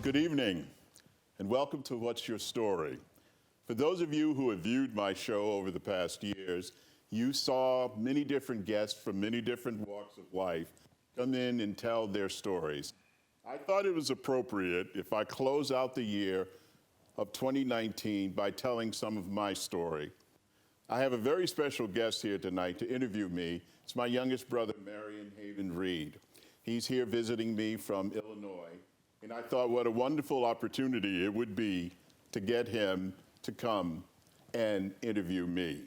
Good evening, and welcome to What's Your Story? For those of you who have viewed my show over the past years, you saw many different guests from many different walks of life come in and tell their stories. I thought it was appropriate if I close out the year of 2019 by telling some of my story. I have a very special guest here tonight to interview me. It's my youngest brother, Marion Reed. He's here visiting me from Illinois, and I thought what a wonderful opportunity it would be to get him to come and interview me.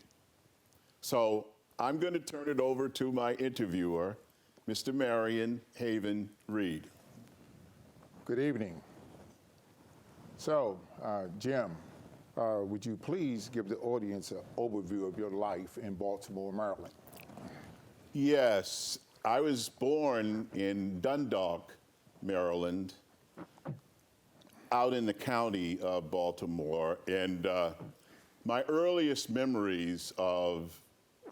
So I'm going to turn it over to my interviewer, Mr. Marion Reed. Good evening. So, Jim, would you please give the audience an overview of your life in Baltimore, Maryland? Yes, I was born in Dundalk, Maryland, out in the county of Baltimore, and my earliest memories of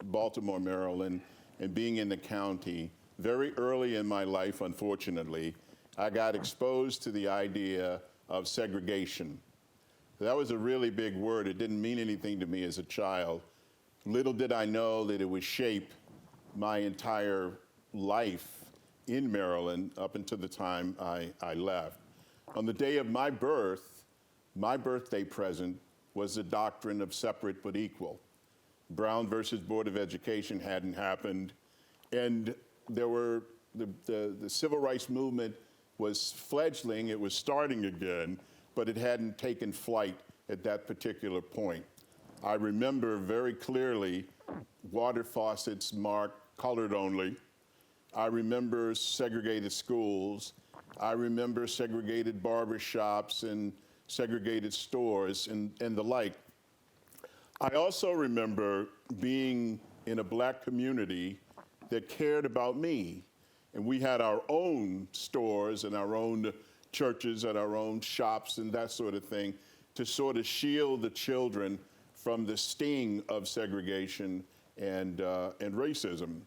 Baltimore, Maryland, and being in the county, very early in my life, unfortunately, I got exposed to the idea of segregation. That was a really big word. It didn't mean anything to me as a child. Little did I know that it would shape my entire life in Maryland up until the time I left. On the day of my birth, my birthday present was the doctrine of separate but equal. Brown versus Board of Education hadn't happened, and there were the civil rights movement was fledgling, it was starting again, but it hadn't taken flight at that particular point. I remember very clearly water faucets marked colored only. I remember segregated schools. I remember segregated barbershops and segregated stores and the like. I also remember being in a black community that cared about me. And we had our own stores and our own churches and our own shops and that sort of thing to sort of shield the children from the sting of segregation and racism.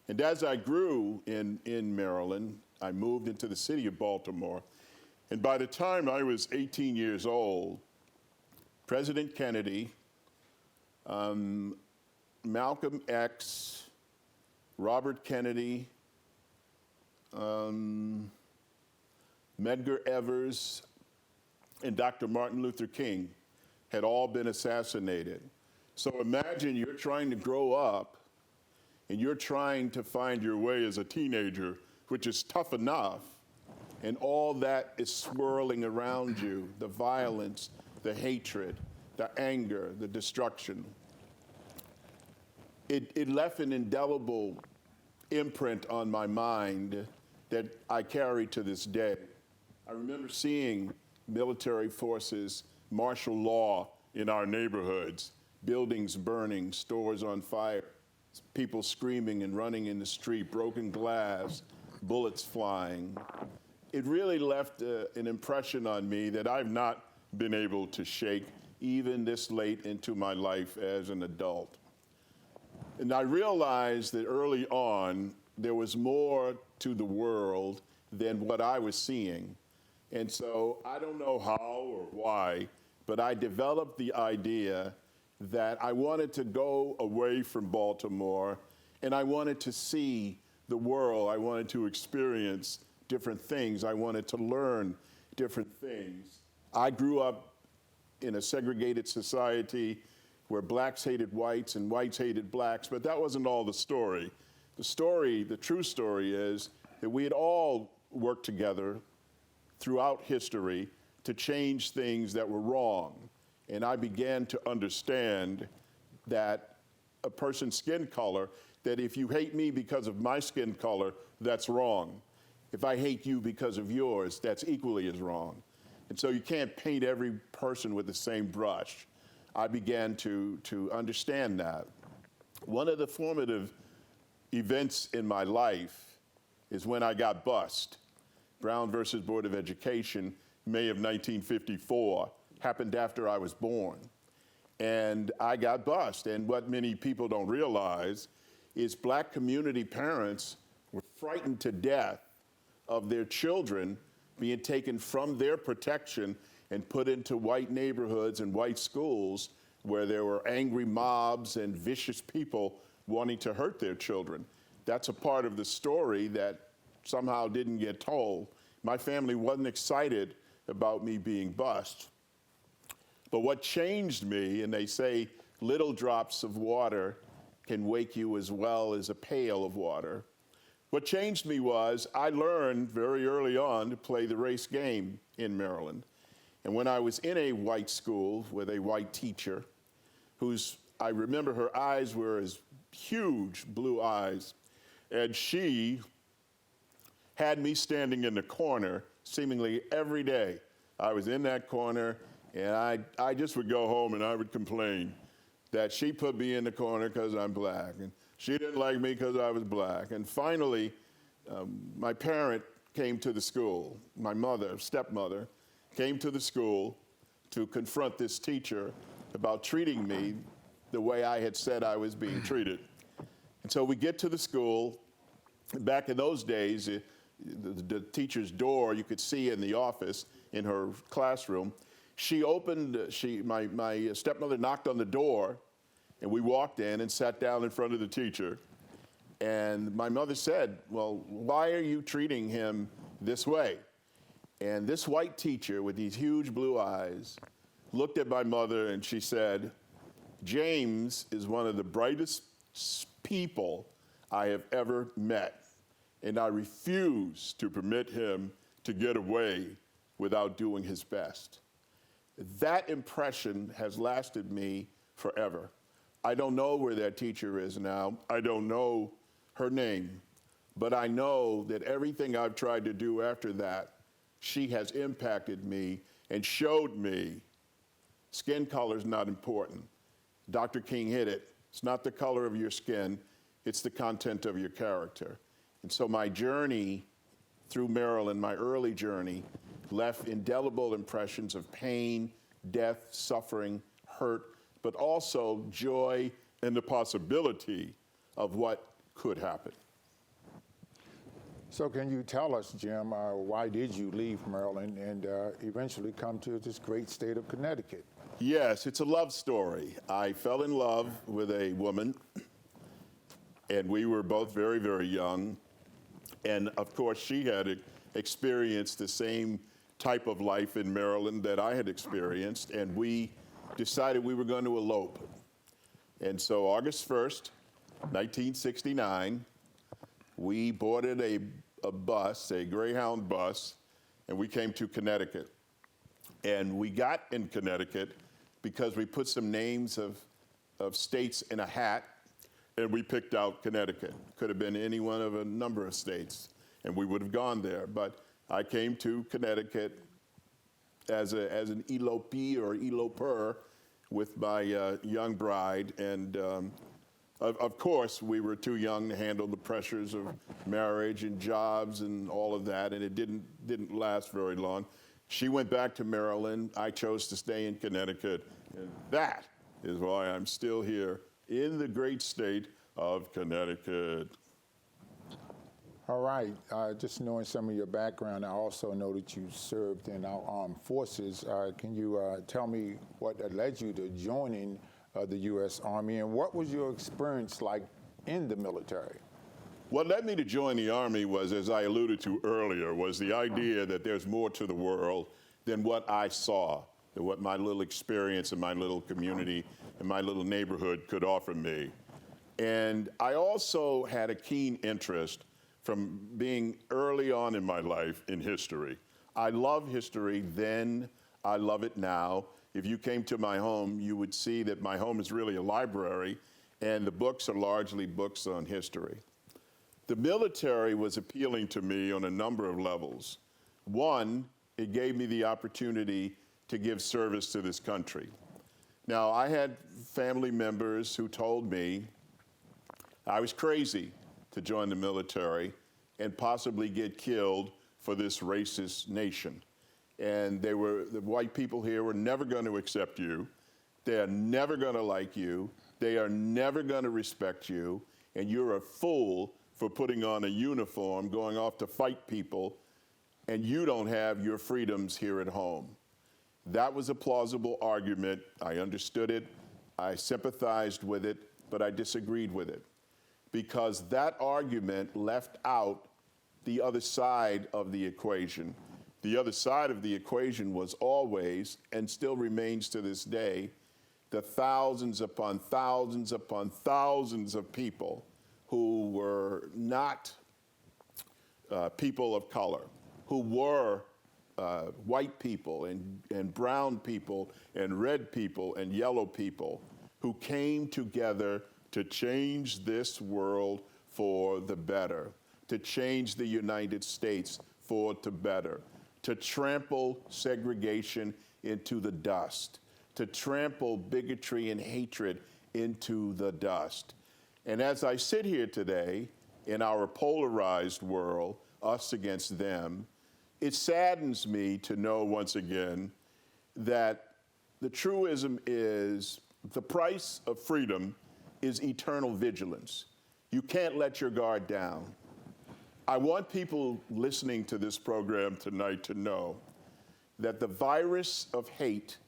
And as I grew in Maryland, I moved into the city of Baltimore. And by the time I was 18 years old, President Kennedy, Malcolm X, Robert Kennedy, Medgar Evers, and Dr. Martin Luther King had all been assassinated. So imagine you're trying to grow up and you're trying to find your way as a teenager, which is tough enough, and all that is swirling around you, the violence, the hatred, the anger, the destruction. It left an indelible imprint on my mind that I carry to this day. I remember seeing military forces, martial law in our neighborhoods, buildings burning, stores on fire, people screaming and running in the street, broken glass, bullets flying. It really left an impression on me that I've not been able to shake even this late into my life as an adult. And I realized that early on, there was more to the world than what I was seeing. And so I don't know how or why, but I developed the idea that I wanted to go away from Baltimore and I wanted to see the world. I wanted to experience different things. I wanted to learn different things. I grew up in a segregated society where blacks hated whites and whites hated blacks, but that wasn't all the story. The true story is that we had all worked together throughout history to change things that were wrong. And I began to understand that a person's skin color, that if you hate me because of my skin color, that's wrong. If I hate you because of yours, that's equally as wrong. And so you can't paint every person with the same brush. I began to understand that. One of the formative events in my life is when I got bused. Brown versus Board of Education, May of 1954, happened after I was born. And I got bused. And what many people don't realize is black community parents were frightened to death of their children being taken from their protection and put into white neighborhoods and white schools where there were angry mobs and vicious people wanting to hurt their children. That's a part of the story that somehow didn't get told. My family wasn't excited about me being bused. But what changed me, and they say little drops of water can wake you as well as a pail of water. What changed me was I learned very early on to play the race game in Maryland. And when I was in a white school with a white teacher, I remember her eyes were as huge blue eyes, and she had me standing in the corner seemingly every day. I was in that corner, and I just would go home and I would complain that she put me in the corner because I'm black, and she didn't like me because I was black. And finally, my parent came to the school. My stepmother, came to the school to confront this teacher about treating me the way I had said I was being treated. And so we get to the school. Back in those days, the teacher's door you could see in the office in her classroom. My stepmother knocked on the door, and we walked in and sat down in front of the teacher. And my mother said, "Well, why are you treating him this way?" And this white teacher with these huge blue eyes looked at my mother and she said, "James is one of the brightest people I have ever met, and I refuse to permit him to get away without doing his best." That impression has lasted me forever. I don't know where that teacher is now. I don't know her name, but I know that everything I've tried to do after that, she has impacted me and showed me skin color is not important. Dr. King hit it. It's not the color of your skin, it's the content of your character. And so my journey through Maryland, my early journey, left indelible impressions of pain, death, suffering, hurt, but also joy and the possibility of what could happen. So can you tell us, Jim, why did you leave Maryland and eventually come to this great state of Connecticut? Yes, it's a love story. I fell in love with a woman, and we were both very, very young. And of course, she had experienced the same type of life in Maryland that I had experienced, and we decided we were going to elope. And so August 1st, 1969, we boarded a bus, a Greyhound bus, and we came to Connecticut. And we got in Connecticut because we put some names of states in a hat, and we picked out Connecticut. Could have been any one of a number of states, and we would have gone there. But I came to Connecticut as an elopee or eloper with my young bride, and of course, we were too young to handle the pressures of marriage and jobs and all of that, and it didn't last very long. She went back to Maryland. I chose to stay in Connecticut, and that is why I'm still here in the great state of Connecticut. All right, just knowing some of your background, I also know that you served in our armed forces. Can you tell me what led you to joining the U.S. Army, and what was your experience like in the military? What led me to join the Army was, as I alluded to earlier, was the idea that there's more to the world than what I saw, than what my little experience in my little community and my little neighborhood could offer me. And I also had a keen interest from being early on in my life in history. I love history then, I love it now. If you came to my home, you would see that my home is really a library, and the books are largely books on history. The military was appealing to me on a number of levels. One, it gave me the opportunity to give service to this country. Now, I had family members who told me I was crazy to join the military and possibly get killed for this racist nation. And the white people here were never going to accept you. They are never going to like you. They are never going to respect you. And you're a fool for putting on a uniform, going off to fight people and you don't have your freedoms here at home. That was a plausible argument. I understood it. I sympathized with it, but I disagreed with it because that argument left out the other side of the equation. The other side of the equation was always, and still remains to this day, the thousands upon thousands upon thousands of people who were not people of color, who were white people and brown people and red people and yellow people who came together to change this world for the better, to change the United States for the better, to trample segregation into the dust, to trample bigotry and hatred into the dust. And as I sit here today in our polarized world, us against them, it saddens me to know once again that the truism is the price of freedom is eternal vigilance. You can't let your guard down. I want people listening to this program tonight to know that the virus of hate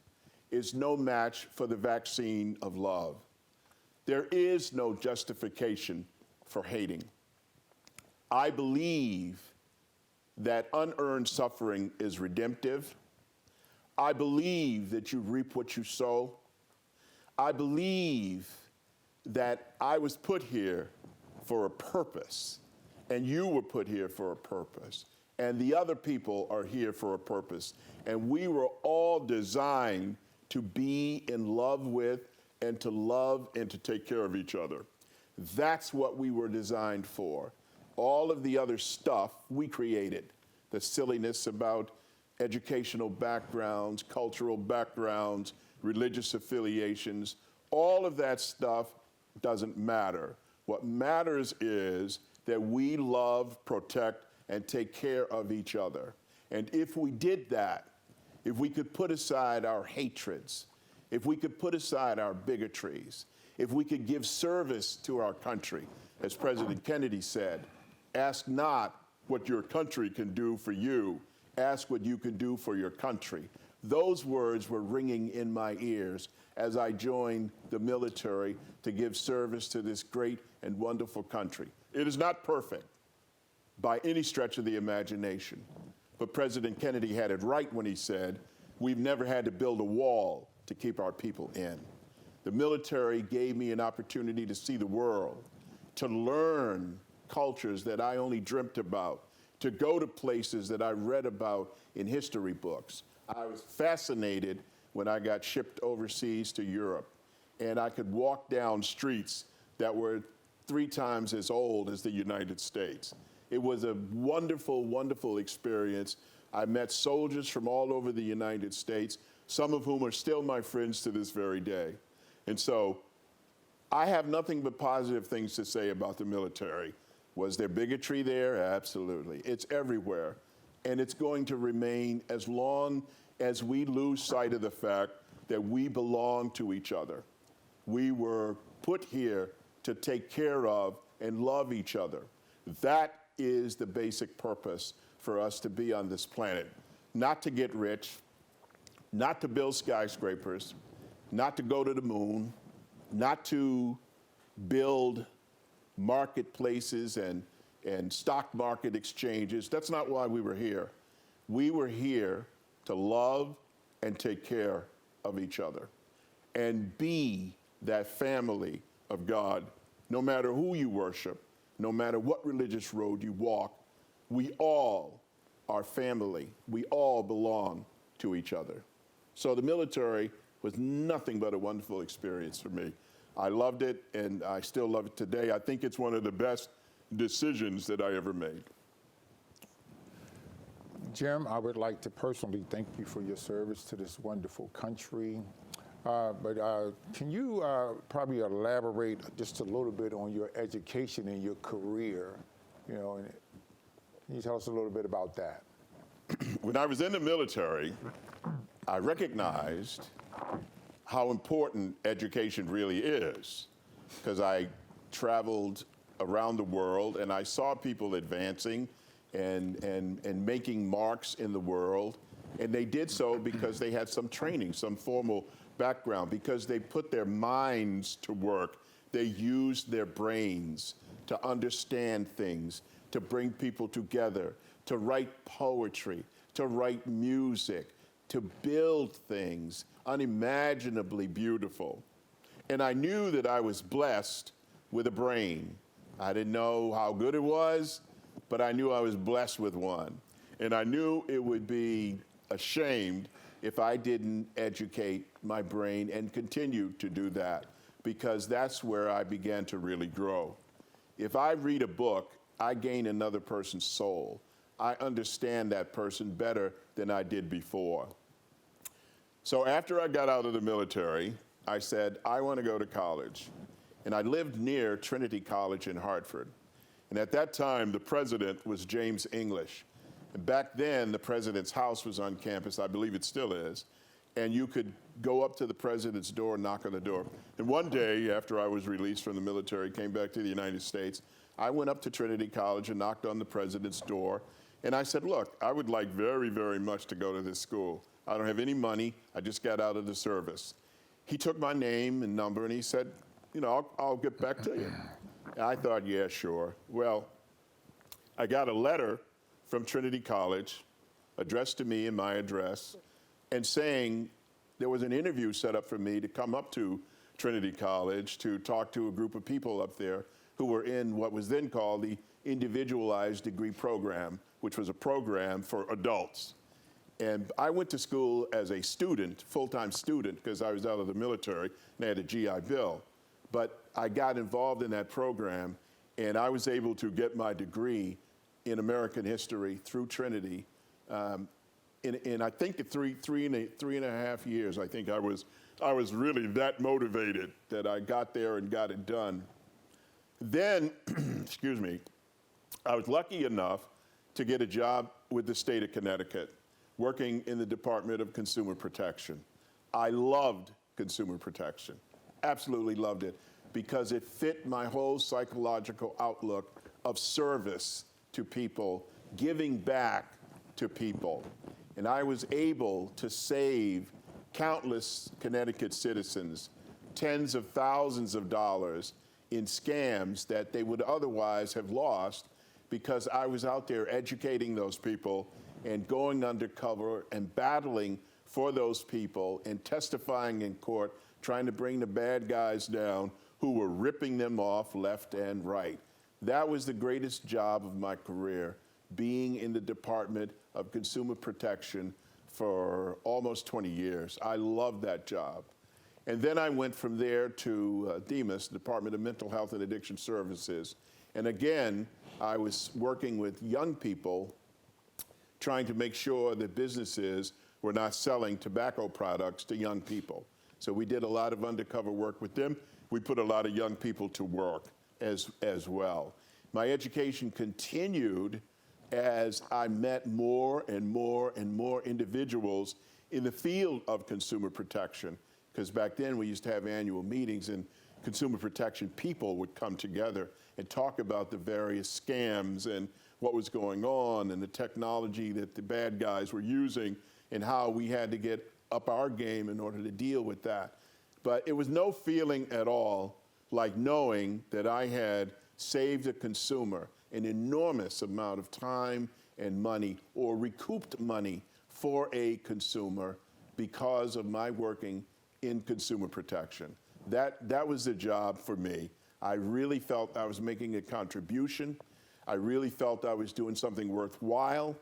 is no match for the vaccine of love. There is no justification for hating. I believe that unearned suffering is redemptive. I believe that you reap what you sow. I believe that I was put here for a purpose, and you were put here for a purpose, and the other people are here for a purpose, and we were all designed to be in love with and to love and to take care of each other. That's what we were designed for. All of the other stuff we created, the silliness about educational backgrounds, cultural backgrounds, religious affiliations, all of that stuff doesn't matter. What matters is that we love, protect, and take care of each other. And if we did that, if we could put aside our hatreds, if we could put aside our bigotries, if we could give service to our country, as President Kennedy said, ask not what your country can do for you, ask what you can do for your country. Those words were ringing in my ears as I joined the military to give service to this great and wonderful country. It is not perfect by any stretch of the imagination, but President Kennedy had it right when he said, we've never had to build a wall to keep our people in. The military gave me an opportunity to see the world, to learn cultures that I only dreamt about, to go to places that I read about in history books. I was fascinated when I got shipped overseas to Europe, and I could walk down streets that were 3 times as old as the United States. It was a wonderful, wonderful experience. I met soldiers from all over the United States, some of whom are still my friends to this very day. And so I have nothing but positive things to say about the military. Was there bigotry there? Absolutely. It's everywhere. And it's going to remain as long as we lose sight of the fact that we belong to each other. We were put here to take care of and love each other. That is the basic purpose for us to be on this planet. Not to get rich, not to build skyscrapers, not to go to the moon, not to build marketplaces and stock market exchanges. That's not why we were here. We were here to love and take care of each other and be that family of God. No matter who you worship, no matter what religious road you walk, we all are family. We all belong to each other. So the military was nothing but a wonderful experience for me. I loved it, and I still love it today. I think it's one of the best decisions that I ever made. Jim, I would like to personally thank you for your service to this wonderful country. Can you probably elaborate just a little bit on your education and your career? You know, and can you tell us a little bit about that? When I was in the military, I recognized how important education really is, because I traveled around the world and I saw people advancing and making marks in the world. And they did so because they had some training, some formal background, because they put their minds to work. They used their brains to understand things, to bring people together, to write poetry, to write music, to build things unimaginably beautiful. And I knew that I was blessed with a brain. I didn't know how good it was, but I knew I was blessed with one. And I knew it would be ashamed if I didn't educate my brain and continue to do that, because that's where I began to really grow. If I read a book, I gain another person's soul. I understand that person better than I did before. So after I got out of the military, I said, I want to go to college. And I lived near Trinity College in Hartford. And at that time, the president was James English. And back then, the president's house was on campus. I believe it still is. And you could go up to the president's door and knock on the door. And one day, after I was released from the military, came back to the United States, I went up to Trinity College and knocked on the president's door. And I said, look, I would like very, very much to go to this school. I don't have any money. I just got out of the service. He took my name and number, and he said, you know, I'll get back to you. And I thought, yeah, sure. Well, I got a letter from Trinity College addressed to me and my address, and saying there was an interview set up for me to come up to Trinity College to talk to a group of people up there who were in what was then called the Individualized Degree Program, which was a program for adults. And I went to school as a student, full-time student, because I was out of the military and I had a GI Bill. But I got involved in that program, and I was able to get my degree in American history through Trinity. In I think three and a half years, I think I was really that motivated that I got there and got it done. Then, excuse me, I was lucky enough to get a job with the state of Connecticut, working in the Department of Consumer Protection. I loved consumer protection, absolutely loved it, because it fit my whole psychological outlook of service to people, giving back to people. And I was able to save countless Connecticut citizens tens of thousands of dollars in scams that they would otherwise have lost, because I was out there educating those people and going undercover and battling for those people and testifying in court, trying to bring the bad guys down who were ripping them off left and right. That was the greatest job of my career, being in the Department of Consumer Protection for almost 20 years. I loved that job. And then I went from there to DEMAS, Department of Mental Health and Addiction Services. And again, I was working with young people, trying to make sure that businesses were not selling tobacco products to young people. So we did a lot of undercover work with them. We put a lot of young people to work as well. My education continued as I met more and more and more individuals in the field of consumer protection, because back then we used to have annual meetings, and consumer protection people would come together and talk about the various scams and what was going on and the technology that the bad guys were using and how we had to get up our game in order to deal with that. But it was no feeling at all like knowing that I had saved a consumer an enormous amount of time and money, or recouped money for a consumer because of my working in consumer protection. That was the job for me. I really felt I was making a contribution. I really felt I was doing something worthwhile.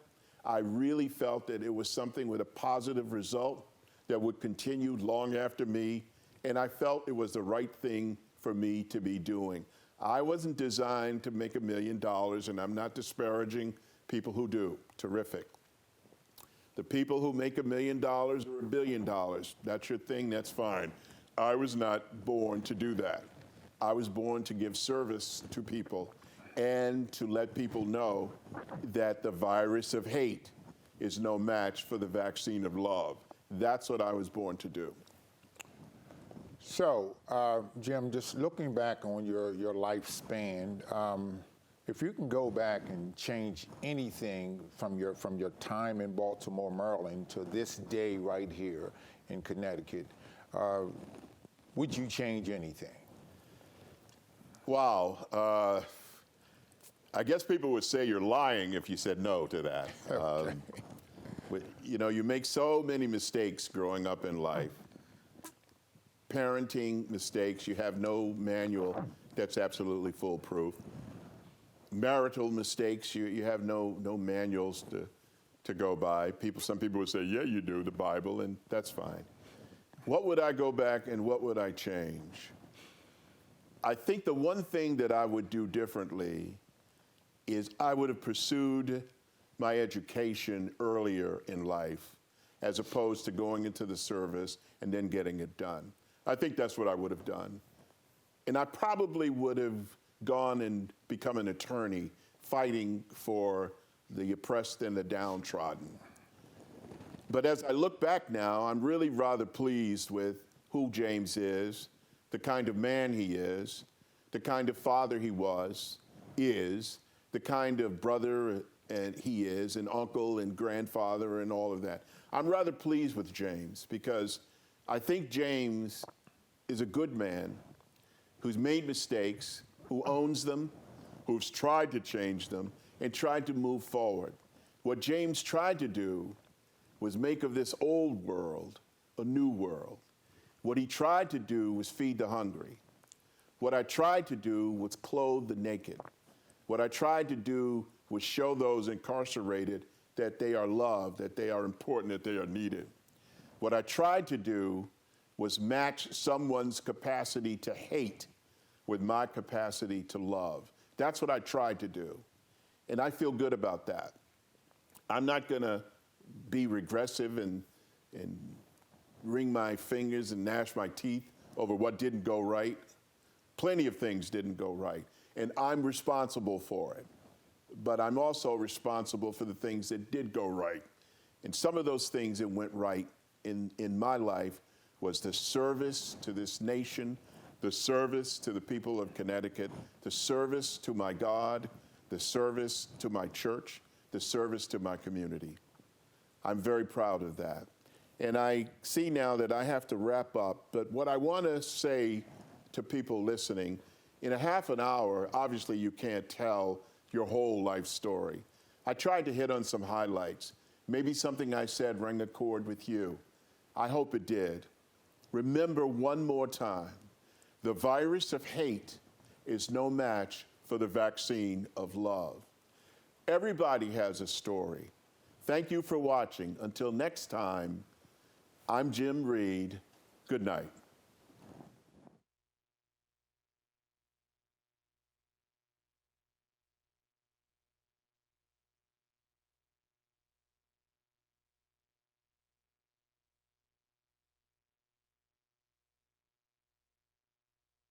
I really felt that it was something with a positive result that would continue long after me, and I felt it was the right thing for me to be doing. I wasn't designed to make $1 million, and I'm not disparaging people who do. Terrific. The people who make $1 million or $1 billion, that's your thing, that's fine. I was not born to do that. I was born to give service to people and to let people know that the virus of hate is no match for the vaccine of love. That's what I was born to do. So, Jim, just looking back on your lifespan, If you can go back and change anything from your time in Baltimore, Maryland, to this day right here in Connecticut, would you change anything? Wow. I guess people would say you're lying if you said no to that. Okay. You know, you make so many mistakes growing up in life. Parenting mistakes, you have no manual that's absolutely foolproof. Marital mistakes, you have no manuals to go by. Some people would say, yeah, you do, the Bible, and that's fine. What would I go back and what would I change? I think the one thing that I would do differently is I would have pursued my education earlier in life as opposed to going into the service and then getting it done. I think that's what I would have done. And I probably would have gone and become an attorney fighting for the oppressed and the downtrodden. But as I look back now, I'm really rather pleased with who James is, the kind of man he is, the kind of father he is, the kind of brother and he is, and uncle and grandfather and all of that. I'm rather pleased with James because I think James is a good man who's made mistakes, who owns them, who's tried to change them, and tried to move forward. What James tried to do was make of this old world a new world. What he tried to do was feed the hungry. What I tried to do was clothe the naked. What I tried to do was show those incarcerated that they are loved, that they are important, that they are needed. What I tried to do was match someone's capacity to hate with my capacity to love. That's what I tried to do. And I feel good about that. I'm not going to be regressive and wring my fingers and gnash my teeth over what didn't go right. Plenty of things didn't go right, and I'm responsible for it. But I'm also responsible for the things that did go right. And some of those things that went right in my life was the service to this nation, the service to the people of Connecticut, the service to my God, the service to my church, the service to my community. I'm very proud of that. And I see now that I have to wrap up, but what I want to say to people listening, in a half an hour, obviously you can't tell your whole life story. I tried to hit on some highlights. Maybe something I said rang a chord with you. I hope it did. Remember one more time, the virus of hate is no match for the vaccine of love. Everybody has a story. Thank you for watching. Until next time, I'm Jim Reed. Good night.